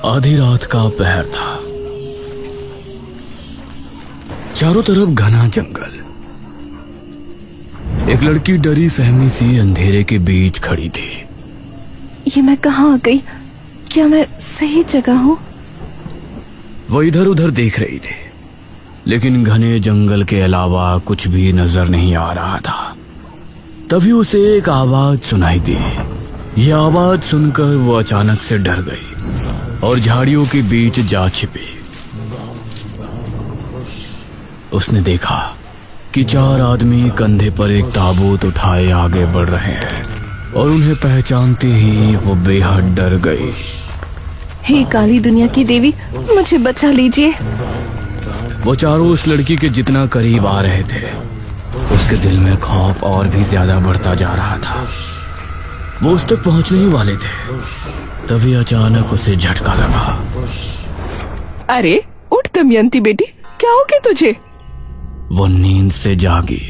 आधी रात का पहर था। चारों तरफ घना जंगल। एक लड़की डरी सहमी सी अंधेरे के बीच खड़ी थी। ये मैं कहाँ आ गई? क्या मैं सही जगह हूँ? वो इधर उधर देख रही थी, लेकिन घने जंगल के अलावा कुछ भी नजर नहीं आ रहा था। तभी उसे एक आवाज सुनाई दी। यह आवाज सुनकर वो अचानक से डर गई और झाड़ियों के बीच जा छिपी। उसने देखा कि 4 आदमी कंधे पर एक ताबूत उठाए आगे बढ़ रहे हैं और उन्हें पहचानते ही वो बेहद डर गई। हे काली दुनिया की देवी, मुझे बचा लीजिए। वो चारों उस लड़की के जितना करीब आ रहे थे, उसके दिल में खौफ और भी ज्यादा बढ़ता जा रहा था। वो उस तक पहुंचने ही वाले थे, तभी अचानक उसे झटका लगा। अरे उठ दमयंती बेटी, क्या हो गया तुझे? वो नींद से जागी।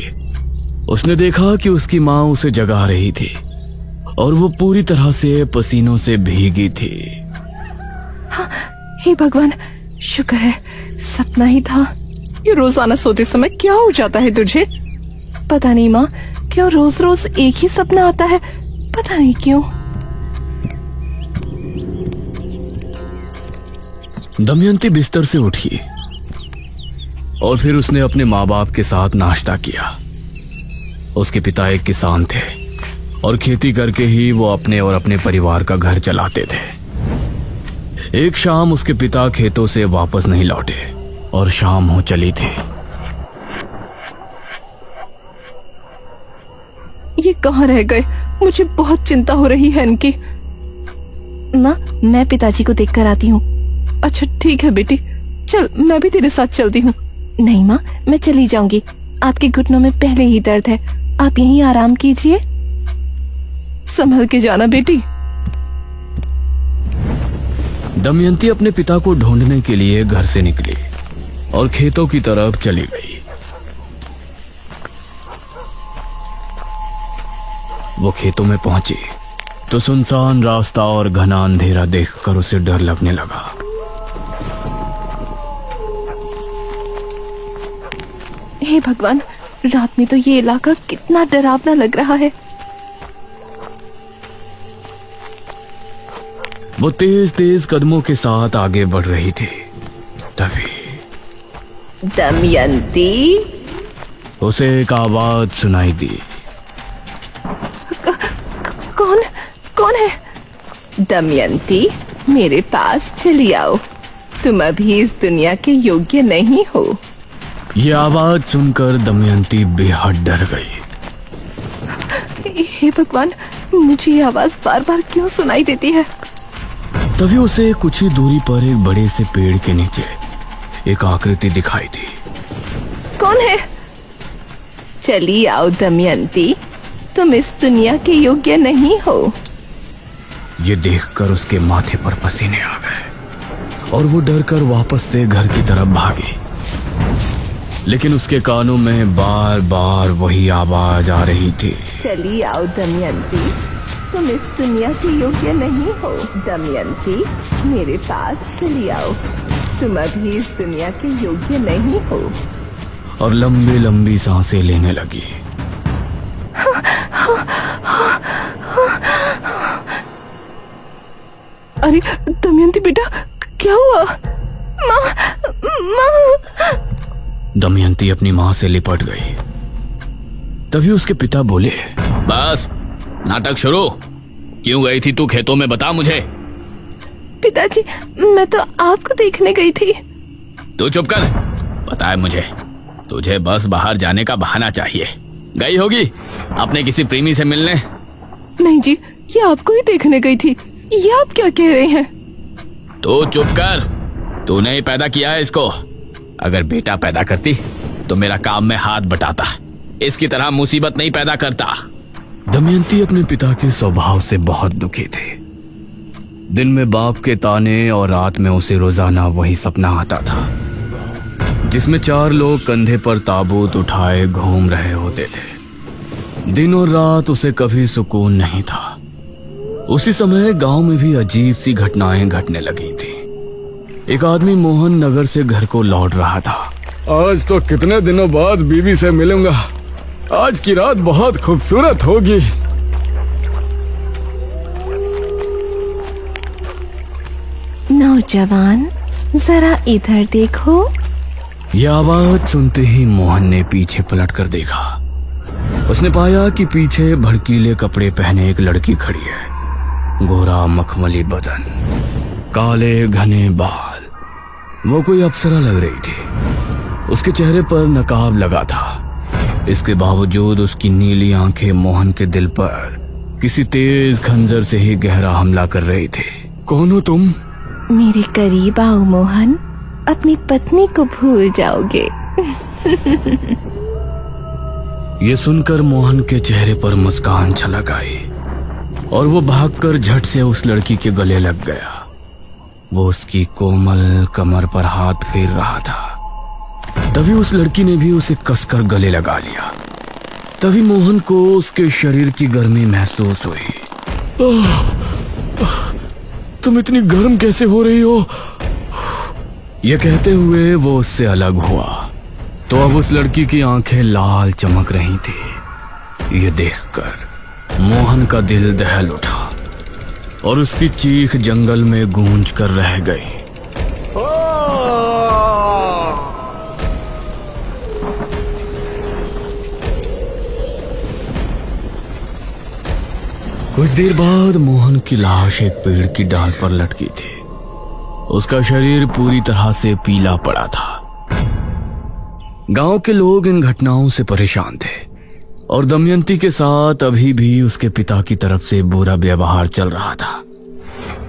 उसने देखा कि उसकी माँ उसे जगा रही थी और वो पूरी तरह से पसीनों से भीगी थी। हाँ, हे भगवान, शुक्र है सपना ही था। ये रोजाना सोते समय क्या हो जाता है तुझे? पता नहीं माँ, क्यों रोज रोज एक ही सपना आता है, पता नहीं क्यों। दमयंती बिस्तर से उठी और फिर उसने अपने माँ बाप के साथ नाश्ता किया। उसके पिता एक किसान थे और खेती करके ही वो अपने और अपने परिवार का घर चलाते थे। एक शाम उसके पिता खेतों से वापस नहीं लौटे और शाम हो चली थी। ये कहाँ रह गए? मुझे बहुत चिंता हो रही है इनकी। माँ, मैं पिताजी को देखकर आती हूँ। अच्छा ठीक है बेटी, चल मैं भी तेरे साथ चलती हूँ। नहीं माँ, मैं चली जाऊंगी। आपके घुटनों में पहले ही दर्द है, आप यहीं आराम कीजिए। संभल के जाना बेटी। दमयंती अपने पिता को ढूंढने के लिए घर से निकली और खेतों की तरफ चली गई। वो खेतों में पहुंची तो सुनसान रास्ता और घना अंधेरा देखकर उसे डर लगने लगा। हे भगवान, रात में तो ये इलाका कितना डरावना लग रहा है। वो तेज तेज कदमों के साथ आगे बढ़ रही थी। तभी दमयंती, उसे एक आवाज सुनाई दी। कौन कौन है? दमयंती, मेरे पास चली आओ। तुम अभी इस दुनिया के योग्य नहीं हो। ये आवाज सुनकर दमयंती बेहद डर गई। हे भगवान, मुझे ये आवाज बार बार क्यों सुनाई देती है? तभी उसे कुछ ही दूरी पर एक बड़े से पेड़ के नीचे एक आकृति दिखाई दी। कौन है? चली आओ दमयंती, तुम इस दुनिया के योग्य नहीं हो। ये देखकर उसके माथे पर पसीने आ गए और वो डर कर वापस से घर की तरफ भागी। लेकिन उसके कानों में बार बार वही आवाज आ रही थी। चली आओ दमयंती, तुम इस दुनिया के योग्य नहीं हो। दमयंती, मेरे पास चली आओ। तुम अभी इस दुनिया के योग्य नहीं हो। और लंबी लंबी सांसें लेने लगी। अरे दमयंती बेटा, क्या हुआ? माँ, माँ। दमयंती अपनी माँ से लिपट गई। तभी उसके पिता बोले, बस नाटक शुरू। क्यों गई थी तू खेतों में, बता मुझे। पिताजी, मैं तो आपको देखने गई थी। तू चुप कर। पता है मुझे, तुझे बस बाहर जाने का बहाना चाहिए। गई होगी अपने किसी प्रेमी से मिलने। नहीं जी, ये आपको ही देखने गई थी। ये आप क्या कह रहे हैं? तू चुप कर। तूने ही पैदा किया है इसको। अगर बेटा पैदा करती तो मेरा काम में हाथ बटाता। इसकी तरह मुसीबत नहीं पैदा करता। दमयंती अपने पिता के स्वभाव से बहुत दुखी थी। दिन में बाप के ताने और रात में उसे रोजाना वही सपना आता था, जिसमें 4 लोग कंधे पर ताबूत उठाए घूम रहे होते थे। दिन और रात उसे कभी सुकून नहीं था। उसी समय गांव में भी अजीब सी घटनाएं घटने लगी थी। एक आदमी मोहन नगर से घर को लौट रहा था। आज तो कितने दिनों बाद बीवी से मिलूंगा। आज की रात बहुत खूबसूरत होगी। नौजवान, जरा इधर देखो। यह आवाज सुनते ही मोहन ने पीछे पलट कर देखा। उसने पाया कि पीछे भड़कीले कपड़े पहने एक लड़की खड़ी है। गोरा मखमली बदन, काले घने बाल, वो कोई अप्सरा लग रही थी। उसके चेहरे पर नकाब लगा था। इसके बावजूद उसकी नीली आंखें मोहन के दिल पर किसी तेज खंजर से ही गहरा हमला कर रही थी। कौन हो तुम? मेरे करीब आओ मोहन, अपनी पत्नी को भूल जाओगे। ये सुनकर मोहन के चेहरे पर मुस्कान छलक आई और वो भागकर झट से उस लड़की के गले लग गया। वो उसकी कोमल कमर पर हाथ फेर रहा था। तभी उस लड़की ने भी उसे कसकर गले लगा लिया। तभी मोहन को उसके शरीर की गर्मी महसूस हुई। तुम इतनी गर्म कैसे हो रही हो? ये कहते हुए वो उससे अलग हुआ तो अब उस लड़की की आंखें लाल चमक रही थी। ये देखकर मोहन का दिल दहल उठा और उसकी चीख जंगल में गूंज कर रह गई। कुछ देर बाद मोहन की लाश एक पेड़ की डाल पर लटकी थी। उसका शरीर पूरी तरह से पीला पड़ा था। गांव के लोग इन घटनाओं से परेशान थे और दमयंती के साथ अभी भी उसके पिता की तरफ से बुरा व्यवहार चल रहा था।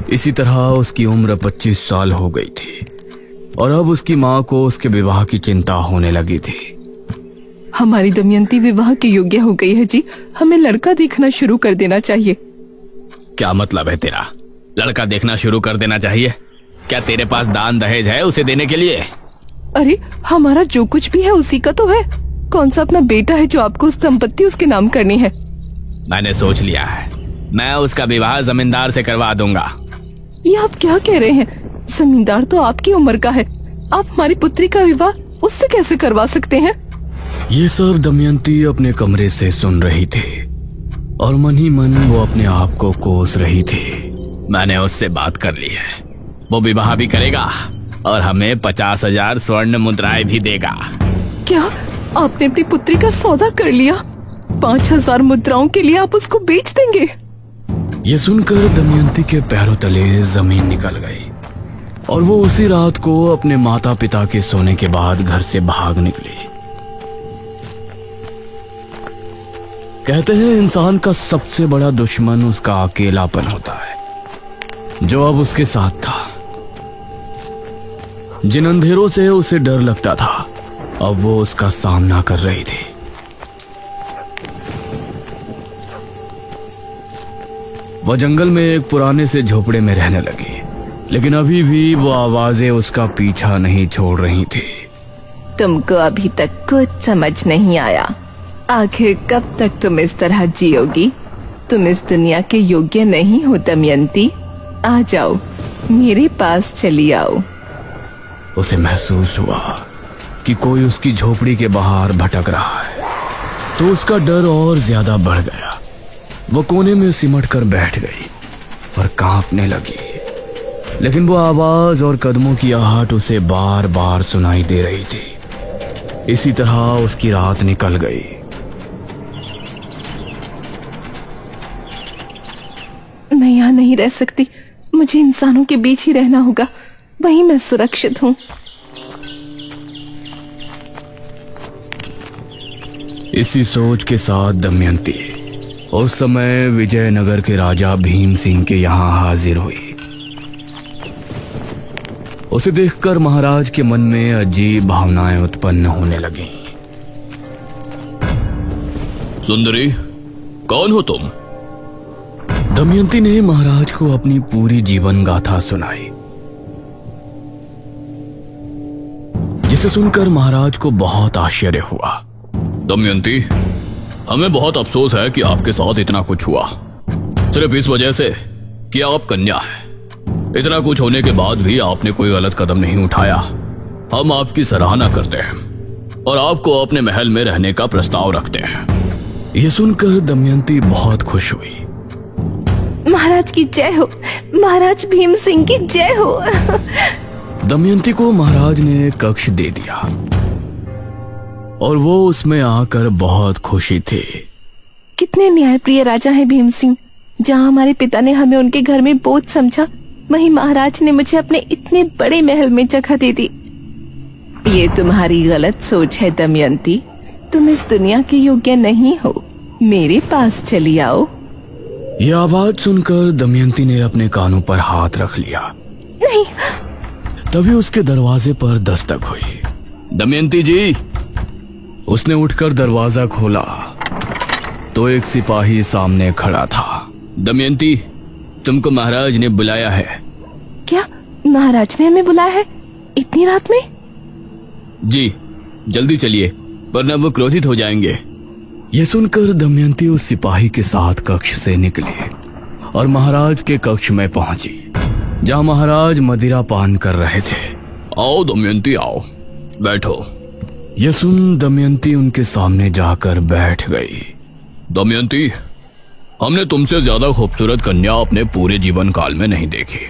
इसी तरह उसकी उम्र 25 साल हो गई थी और अब उसकी माँ को उसके विवाह की चिंता होने लगी थी। हमारी दमयंती विवाह के योग्य हो गई है जी। हमें लड़का देखना शुरू कर देना चाहिए। क्या मतलब है तेरा? लड़का देखना शुरू कर देना चाहिए? क्या तेरे पास दान दहेज है उसे देने के लिए? अरे हमारा जो कुछ भी है उसी का तो है। कौन सा अपना बेटा है जो आपको संपत्ति उसके नाम करनी है? मैंने सोच लिया है, मैं उसका विवाह जमींदार से करवा दूंगा। ये आप क्या कह रहे हैं? जमींदार तो आपकी उम्र का है। आप हमारी पुत्री का विवाह उससे कैसे करवा सकते हैं? ये सब दमयंती अपने कमरे से सुन रही थी और मन ही मन वो अपने आप को कोस रही थी। मैंने उससे बात कर ली है, वो विवाह भी करेगा और हमें 50,000 स्वर्ण मुद्राएं भी देगा। क्या आपने अपनी पुत्री का सौदा कर लिया? 5,000 मुद्राओं के लिए आप उसको बेच देंगे? ये सुनकर दमयंती के पैरों तले जमीन निकल गई और वो उसी रात को अपने माता पिता के सोने के बाद घर से भाग निकली। कहते हैं इंसान का सबसे बड़ा दुश्मन उसका अकेलापन होता है, जो अब उसके साथ था। जिन अंधेरों से उसे डर लगता था अब वो उसका सामना कर रही थी। वह जंगल में एक पुराने से झोपड़े में रहने लगी, लेकिन अभी भी वो आवाजें उसका पीछा नहीं छोड़ रही थी। तुमको अभी तक कुछ समझ नहीं आया। आखिर कब तक तुम इस तरह जियोगी? तुम इस दुनिया के योग्य नहीं हो दमयंती। आ जाओ, मेरे पास चली आओ। उसे महसूस हुआ कि कोई उसकी झोपड़ी के बाहर भटक रहा है, तो उसका डर और ज्यादा बढ़ गया। वो कोने में सिमट कर बैठ गई और कांपने लगी, लेकिन वो आवाज और कदमों की आहट उसे बार बार सुनाई दे रही थी। इसी तरह उसकी रात निकल गई। मैं यहाँ नहीं रह सकती। मुझे इंसानों के बीच ही रहना होगा, वहीं मैं सुरक्षित हूँ। इसी सोच के साथ दमयंती उस समय विजयनगर के राजा भीम सिंह के यहाँ हाजिर हुई। उसे देखकर महाराज के मन में अजीब भावनाएं उत्पन्न होने लगीं। सुंदरी, कौन हो तुम? दमयंती ने महाराज को अपनी पूरी जीवन गाथा सुनाई, जिसे सुनकर महाराज को बहुत आश्चर्य हुआ। दमयंती, हमें बहुत अफसोस है कि आपके साथ इतना कुछ हुआ, सिर्फ इस वजह से कि आप कन्या हैं। इतना कुछ होने के बाद भी आपने कोई गलत कदम नहीं उठाया। हम आपकी सराहना करते हैं और आपको अपने महल में रहने का प्रस्ताव रखते हैं। ये सुनकर दमयंती बहुत खुश हुई। महाराज की जय हो, महाराज भीम सिंह की जय हो। दमयंती को महाराज ने कक्ष दे दिया और वो उसमें आकर बहुत खुशी थी। कितने न्यायप्रिय राजा है भीम सिंह। जहाँ हमारे पिता ने हमें उनके घर में बोझ समझा, वहीं महाराज ने मुझे अपने इतने बड़े महल में जगह दे दी। ये तुम्हारी गलत सोच है दमयंती। तुम इस दुनिया के योग्य नहीं हो। मेरे पास चली आओ। ये आवाज सुनकर दमयंती ने अपने कानों पर हाथ रख लिया। नहीं। तभी उसके दरवाजे पर दस्तक हुई। दमयंती जी। उसने उठकर दरवाजा खोला तो एक सिपाही सामने खड़ा था। दमयंती, तुमको महाराज ने बुलाया है। क्या महाराज ने हमें बुलाया है इतनी रात में? जी, जल्दी चलिए वरना वो क्रोधित हो जाएंगे। ये सुनकर दमयंती उस सिपाही के साथ कक्ष से निकली और महाराज के कक्ष में पहुंची, जहां महाराज मदिरा पान कर रहे थे। आओ दमयंती, आओ, बैठो। ये सुन दमयंती उनके सामने जाकर बैठ गई। दमयंती, हमने तुमसे ज्यादा खूबसूरत कन्या अपने पूरे जीवन काल में नहीं देखी।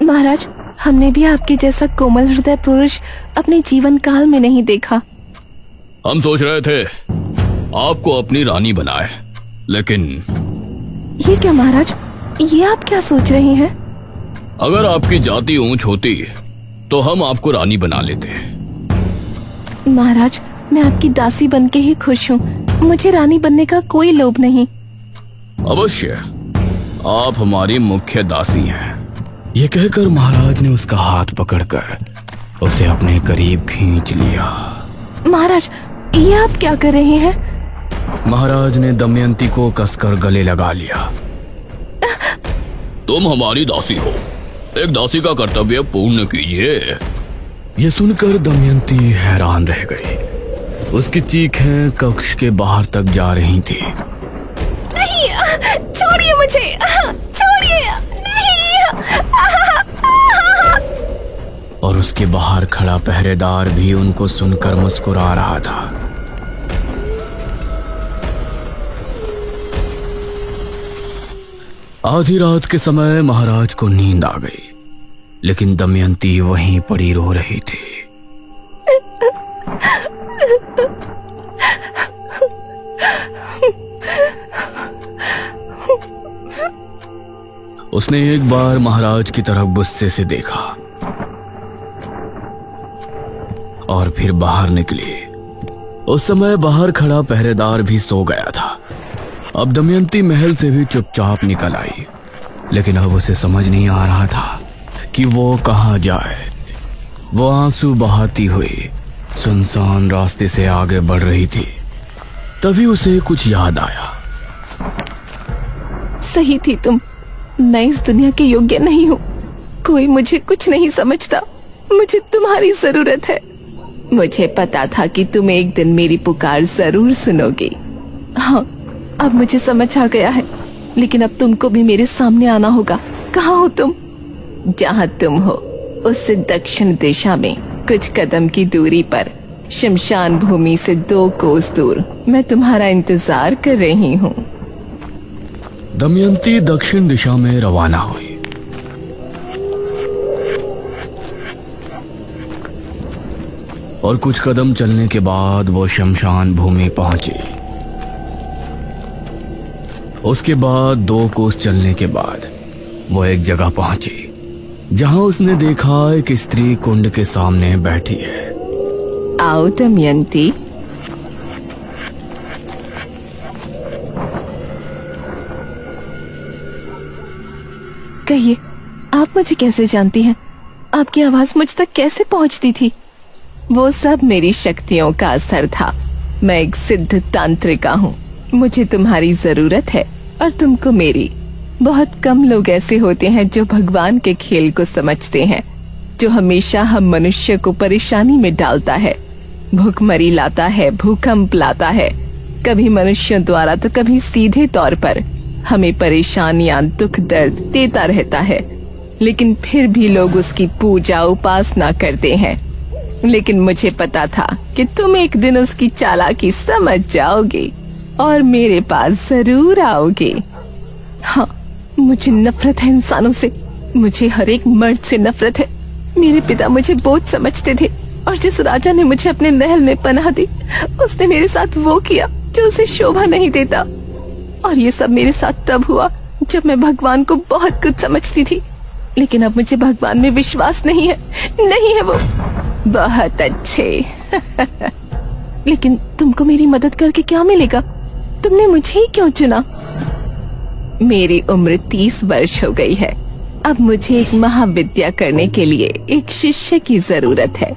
महाराज, हमने भी आपके जैसा कोमल हृदय पुरुष अपने जीवन काल में नहीं देखा। हम सोच रहे थे आपको अपनी रानी बनाए, लेकिन ये क्या महाराज, ये आप क्या सोच रहे हैं? अगर आपकी जाति ऊंच होती तो हम आपको रानी बना लेते। महाराज, मैं आपकी दासी बनके ही खुश हूँ। मुझे रानी बनने का कोई लोभ नहीं। अवश्य, आप हमारी मुख्य दासी हैं। ये कहकर महाराज ने उसका हाथ पकड़कर उसे अपने करीब खींच लिया। महाराज, ये आप क्या कर रहे हैं? महाराज ने दमयंती को कसकर गले लगा लिया। तुम हमारी दासी हो, एक दासी का कर्तव्य पूर्ण कीजिए। ये सुनकर दमयंती हैरान रह गई। उसकी चीखें कक्ष के बाहर तक जा रही थी। नहीं, छोड़िए मुझे, छोड़िए, नहीं। और उसके बाहर खड़ा पहरेदार भी उनको सुनकर मुस्कुरा रहा था। आधी रात के समय महाराज को नींद आ गई, लेकिन दमयंती वहीं पड़ी रो रही थी। उसने एक बार महाराज की तरफ गुस्से से देखा और फिर बाहर निकली। उस समय बाहर खड़ा पहरेदार भी सो गया था। अब दमयंती महल से भी चुपचाप निकल आई, लेकिन अब उसे समझ नहीं आ रहा था कि वो कहाँ जाए। वो आंसू बहाती हुई सुनसान रास्ते से आगे बढ़ रही थी। तभी उसे कुछ याद आया। सही थी तुम। मैं इस दुनिया के योग्य नहीं हूँ। कोई मुझे कुछ नहीं समझता। मुझे तुम्हारी जरूरत है। मुझे पता था कि तुम एक दिन मेरी पुकार जरूर सुनोगे। हाँ, अब मुझे समझ आ गया है, लेकिन अब तुमको भी मेरे सामने आना होगा। कहाँ हो तुम? जहाँ तुम हो उससे दक्षिण दिशा में कुछ कदम की दूरी पर शमशान भूमि से 2 कोस दूर मैं तुम्हारा इंतजार कर रही हूँ। दमयंती दक्षिण दिशा में रवाना हुई। और कुछ कदम चलने के बाद वो शमशान भूमि पहुंची। उसके बाद 2 कोस चलने के बाद वो एक जगह पहुंची जहां उसने देखा एक स्त्री कुंड के सामने बैठी है। आओ दमयंती। कहिए, आप मुझे कैसे जानती हैं? आपकी आवाज मुझ तक कैसे पहुंचती थी? वो सब मेरी शक्तियों का असर था। मैं एक सिद्ध तांत्रिका हूँ। मुझे तुम्हारी जरूरत है और तुमको मेरी। बहुत कम लोग ऐसे होते हैं जो भगवान के खेल को समझते हैं, जो हमेशा हम मनुष्य को परेशानी में डालता है, भूखमरी लाता है, भूकंप लाता है, कभी मनुष्यों द्वारा तो कभी सीधे तौर पर हमें परेशानियां, दुख, दर्द देता रहता है। लेकिन फिर भी लोग उसकी पूजा उपासना करते हैं। लेकिन मुझे पता था कि तुम एक दिन उसकी चालाकी समझ जाओगे और मेरे पास जरूर आओगे। हाँ, मुझे नफरत है इंसानों से, मुझे हर एक मर्द से नफरत है। मेरे पिता मुझे बोझ समझते थे और जिस राजा ने मुझे अपने महल में पनाह दी, उसने मेरे साथ वो किया जो उसे शोभा नहीं देता। और ये सब मेरे साथ तब हुआ जब मैं भगवान को बहुत कुछ समझती थी। लेकिन अब मुझे भगवान में विश्वास नहीं है, नहीं है वो। बहुत अच्छे। लेकिन तुमको मेरी मदद करके क्या मिलेगा? तुमने मुझे ही क्यों चुना? मेरी उम्र 30 वर्ष हो गई है। अब मुझे एक महाविद्या करने के लिए एक शिष्य की जरूरत है।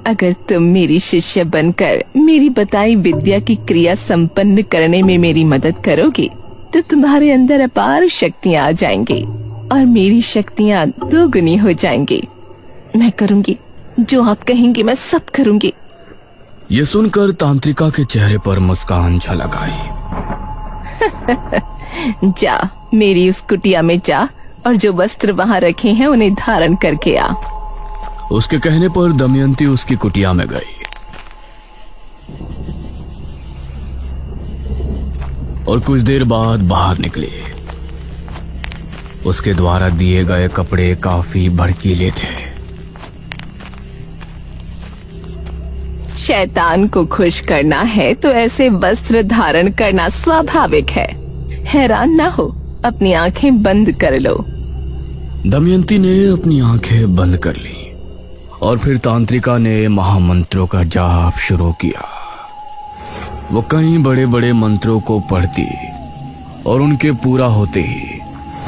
अगर तुम मेरी शिष्य बनकर मेरी बताई विद्या की क्रिया संपन्न करने में मेरी मदद करोगे तो तुम्हारे अंदर अपार शक्तियाँ आ जाएंगी और मेरी शक्तियाँ दोगुनी हो जाएंगी। मैं करूँगी जो आप कहेंगे, मैं सब करूँगी। ये सुनकर तांत्रिका के चेहरे पर मुस्कान झलक आई। जा, मेरी उस कुटिया में जा और जो वस्त्र वहाँ रखे हैं उन्हें धारण करके आ। उसके कहने पर दमयंती उसकी कुटिया में गई और कुछ देर बाद बाहर निकली। उसके द्वारा दिए गए कपड़े काफी भड़कीले थे। शैतान को खुश करना है तो ऐसे वस्त्र धारण करना स्वाभाविक है। हैरान ना हो, अपनी आंखें बंद कर लो। दमयंती ने अपनी आंखें बंद कर ली और फिर तांत्रिका ने महामंत्रों का जाप शुरू किया। वो कई बड़े बड़े मंत्रों को पढ़ती और उनके पूरा होते ही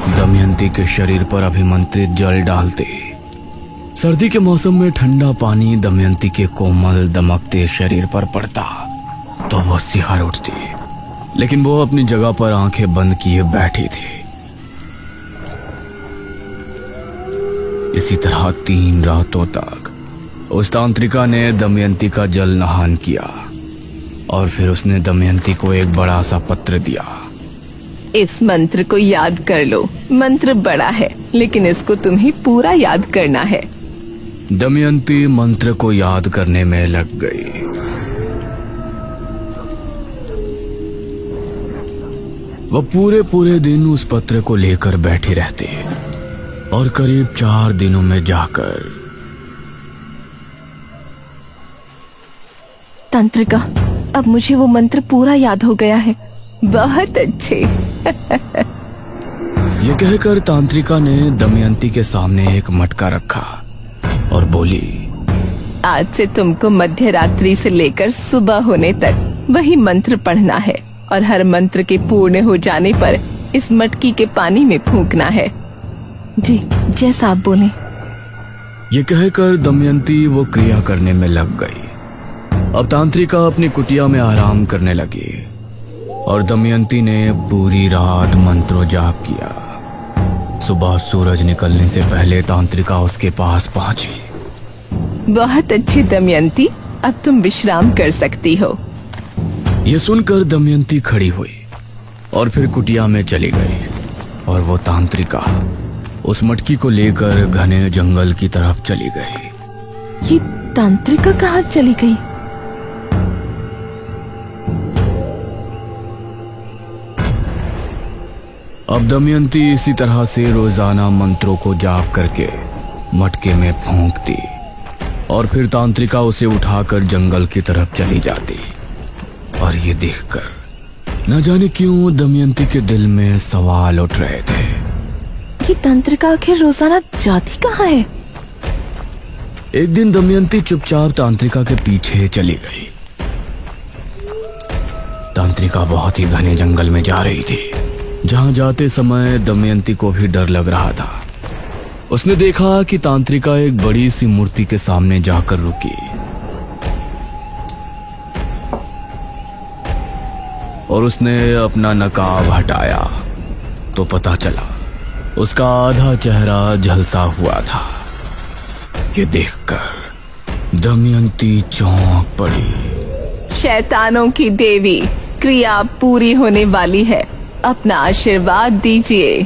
दमयंती के शरीर पर अभिमंत्रित जल डालते। सर्दी के मौसम में ठंडा पानी दमयंती के कोमल दमकते शरीर पर पड़ता तो वो सिहर उठती, लेकिन वो अपनी जगह पर आंखें बंद किए बैठी थी। इसी तरह 3 रातों तक उस तांत्रिका ने दमयंती का जल नहान किया और फिर उसने दमयंती को एक बड़ा सा पत्र दिया। इस मंत्र को याद कर लो। मंत्र बड़ा है लेकिन इसको तुम्हें पूरा याद करना है। दमयंती मंत्र को याद करने में लग गई। वह पूरे दिन उस पत्र को लेकर बैठी रहती और करीब 4 दिनों में जाकर तांत्रिका, अब मुझे वो मंत्र पूरा याद हो गया है। बहुत अच्छे। ये कहकर तांत्रिका ने दमयंती के सामने एक मटका रखा और बोली, आज से तुमको मध्य रात्रि से लेकर सुबह होने तक वही मंत्र पढ़ना है और हर मंत्र के पूर्ण हो जाने पर इस मटकी के पानी में फूंकना है। जी, जैसा आप बोले। ये कहकर दमयंती वो क्रिया करने में लग गई। अब तांत्रिका अपनी कुटिया में आराम करने लगी और दमयंती ने पूरी रात मंत्रो जाप किया। सुबह सूरज निकलने से पहले तांत्रिका उसके पास पहुंची। बहुत अच्छी दमयंती, अब तुम विश्राम कर सकती हो। ये सुनकर दमयंती खड़ी हुई और फिर कुटिया में चली गई और वो तांत्रिका उस मटकी को लेकर घने जंगल की तरफ चली गई। ये तांत्रिका कहाँ चली गई? अब दमयंती इसी तरह से रोजाना मंत्रों को जाप करके मटके में फूंकती और फिर तांत्रिका उसे उठाकर जंगल की तरफ चली जाती। और ये देखकर न जाने क्यों दमयंती के दिल में सवाल उठ रहे थे। ये तांत्रिका आखिर रोजाना जाती कहाँ है? एक दिन दमयंती चुपचाप तांत्रिका के पीछे चली गई। तांत्रिका बहुत ही घने जंगल में जा रही थी। जहां जाते समय दमयंती को भी डर लग रहा था। उसने देखा कि तांत्रिका एक बड़ी सी मूर्ति के सामने जाकर रुकी और उसने अपना नकाब हटाया तो पता चला उसका आधा चेहरा झलसा हुआ था। ये देखकर दमयंती चौंक पड़ी। शैतानों की देवी, क्रिया पूरी होने वाली है, अपना आशीर्वाद दीजिए।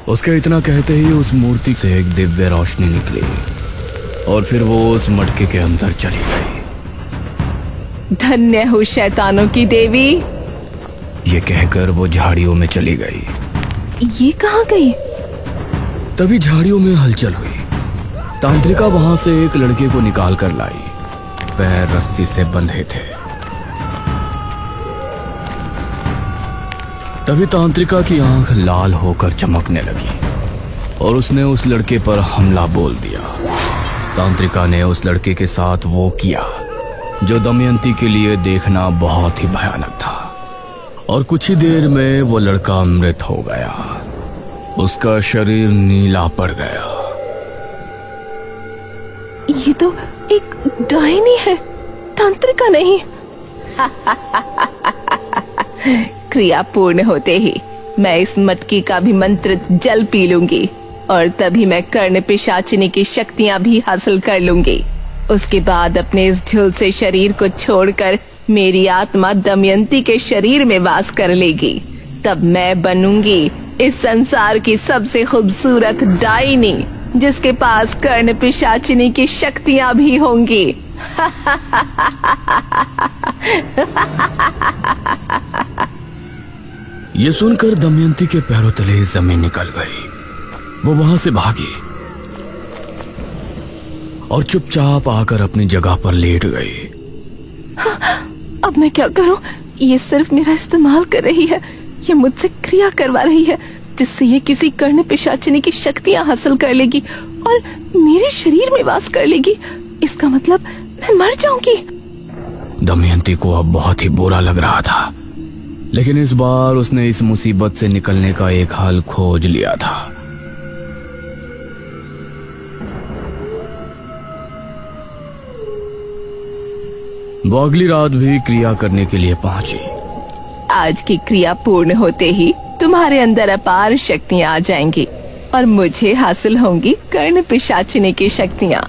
उसके इतना कहते ही उस मूर्ति से एक दिव्य रोशनी निकली और फिर वो उस मटके के अंदर चली गई। धन्य हो शैतानों की देवी। ये कहकर वो झाड़ियों में चली गई। ये कहाँ गई? तभी झाड़ियों में हलचल हुई। तांत्रिका वहां से एक लड़के को निकाल कर लाई। पैर रस्सी से बंधे थे। तभी तांत्रिका की आंख लाल होकर चमकने लगी और उसने उस लड़के पर हमला बोल दिया। तांत्रिका ने उस लड़के के साथ वो किया जो दमयंती के लिए देखना बहुत ही भयानक था और कुछ ही देर में वो लड़का मृत हो गया। उसका शरीर नीला पड़ गया। ये तो एक डायनी है, तांत्रिका नहीं। क्रिया पूर्ण होते ही मैं इस मटकी का भी मंत्रित जल पी लूंगी और तभी मैं कर्ण पिशाचिनी की शक्तियां भी हासिल कर लूंगी। उसके बाद अपने इस झुलसे शरीर को छोड़कर मेरी आत्मा दमयंती के शरीर में वास कर लेगी। तब मैं बनूंगी इस संसार की सबसे खूबसूरत डायनी, जिसके पास कर्ण पिशाचिनी की शक्तियां भी होंगी। ये सुनकर दमयंती के पैरों तले जमीन निकल गई। वो वहां से भागी और चुपचाप आकर अपनी जगह पर लेट गई। अब मैं क्या करूं? ये सिर्फ मेरा इस्तेमाल कर रही है। ये मुझसे क्रिया करवा रही है जिससे ये किसी कर्ण पिशाचिनी की शक्तियां हासिल कर लेगी और मेरे शरीर में वास कर लेगी। इसका मतलब मैं मर जाऊंगी। दमयंती को अब बहुत ही बुरा लग रहा था, लेकिन इस बार उसने इस मुसीबत से निकलने का एक हल खोज लिया था। वो अगली रात भी क्रिया करने के लिए पहुंची। आज की क्रिया पूर्ण होते ही तुम्हारे अंदर अपार शक्तियां आ जाएंगी और मुझे हासिल होंगी कर्ण पिशाचिनी की शक्तियां।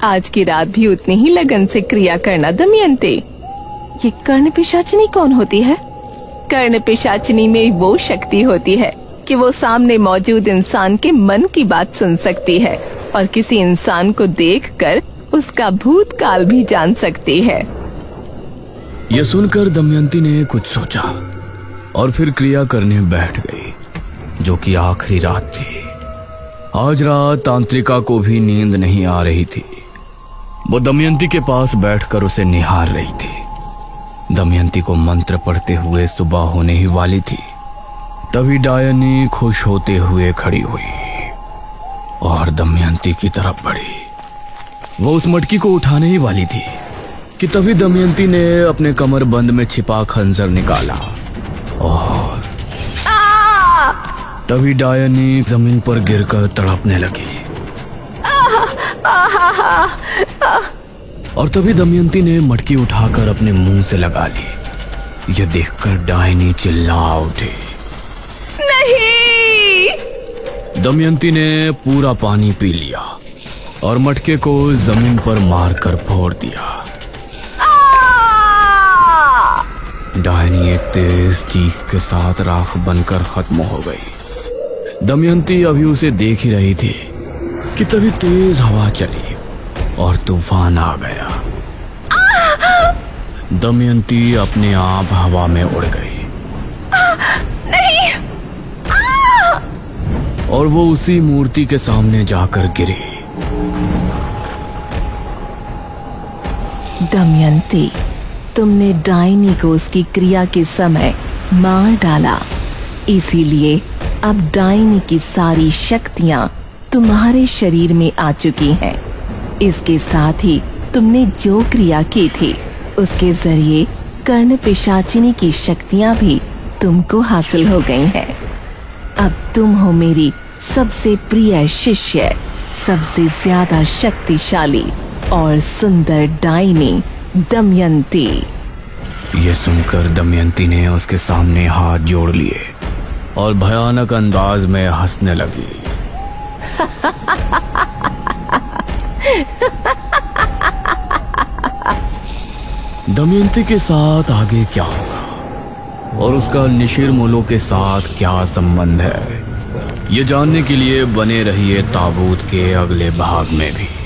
आज की रात भी उतनी ही लगन से क्रिया करना दमयंती। ये कर्ण पिशाचिनी कौन होती है? कर्ण पिशाचिनी में वो शक्ति होती है कि वो सामने मौजूद इंसान के मन की बात सुन सकती है और किसी इंसान को देखकर उसका भूतकाल भी जान सकती है। यह सुनकर दमयंती ने कुछ सोचा और फिर क्रिया करने बैठ गई, जो कि आखिरी रात थी। आज रात तांत्रिका को भी नींद नहीं आ रही थी। वो दमयंती के पास बैठकर उसे निहार रही थी। दमयंती को मंत्र पढ़ते हुए सुबह होने ही वाली थी। तभी डायनी खुश होते हुए खड़ी हुई और दमयंती की तरफ बढ़ी। वो उस मटकी को उठाने ही वाली थी कि तभी दमयंती ने अपने कमर बंद में छिपा खंजर निकाला और तभी डायनी जमीन पर गिरकर तड़पने लगी। और तभी दमयंती ने मटकी उठाकर अपने मुंह से लगा ली। यह देखकर डायनी चिल्ला उठी। नहीं! दमयंती ने पूरा पानी पी लिया और मटके को जमीन पर मारकर फोड़ दिया। डायनी एक तेज चीख के साथ राख बनकर खत्म हो गई। दमयंती अभी उसे देख ही रही थी कि तभी तेज हवा चली और तूफान आ गया। दमयंती अपने आप हवा में उड़ गई। नहीं! और वो उसी मूर्ति के सामने जाकर गिरी। दमयंती, तुमने डायनी को उसकी क्रिया के समय मार डाला, इसीलिए अब डायनी की सारी शक्तियां तुम्हारे शरीर में आ चुकी हैं। इसके साथ ही तुमने जो क्रिया की थी उसके जरिए कर्ण पिशाचिनी की शक्तियां भी तुमको हासिल हो गई हैं। अब तुम हो मेरी सबसे प्रिय शिष्य, सबसे ज्यादा शक्तिशाली और सुंदर डायनी दमयंती। ये सुनकर दमयंती ने उसके सामने हाथ जोड़ लिए और भयानक अंदाज में हंसने लगी। दमयंती के साथ आगे क्या होगा और उसका निशिर मोलो के साथ क्या संबंध है, ये जानने के लिए बने रहिए ताबूत के अगले भाग में भी।